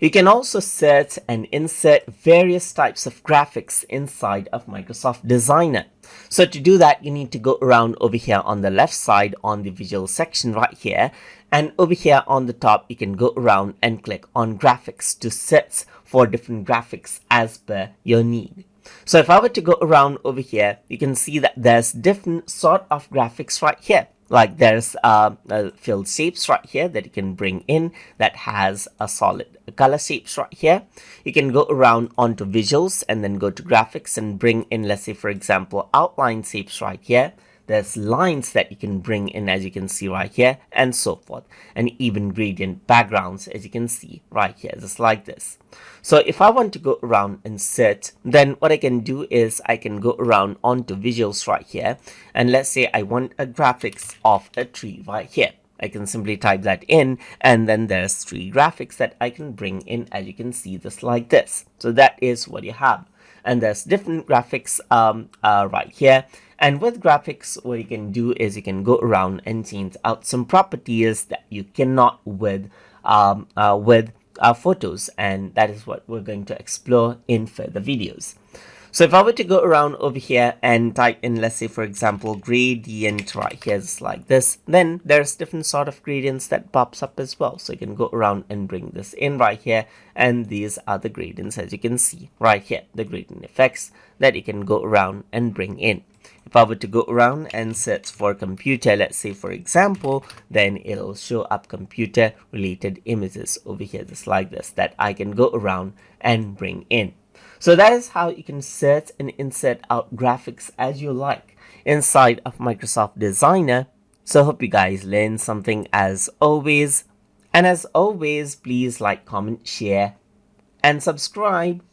You can also set and insert various types of graphics inside of Microsoft Designer. So to do that, you need to go around over here on the left side on the visual section right here. And over here on the top, you can go around and click on graphics to set for different graphics as per your need. So if I were to go around over here, you can see that there's different sort of graphics right here. Like there's filled shapes right here that you can bring in that has a solid color shapes right here. You can go around onto visuals and then go to graphics and bring in, let's say for example, outline shapes right here. There's lines that you can bring in, as you can see right here, and so forth, and even gradient backgrounds, as you can see right here, just like this. So if I want to go around and set, then what I can do is I can go around onto visuals right here, and let's say I want a graphics of a tree right here. I can simply type that in, and then there's three graphics that I can bring in, as you can see, just like this. So that is what you have. And there's different graphics right here. And with graphics, what you can do is you can go around and change out some properties that you cannot with photos, and that is what we're going to explore in further videos. So if I were to go around over here and type in, let's say for example, gradient right here, just like this, then there's different sort of gradients that pops up as well. So you can go around and bring this in right here, and these are the gradients, as you can see right here, the gradient effects that you can go around and bring in. If I were to go around and search for computer, let's say for example, then it'll show up computer related images over here, just like this, that I can go around and bring in. So that is how you can set and insert out graphics as you like inside of Microsoft Designer. So hope you guys learned something as always. And as always, please like, comment, share, and subscribe.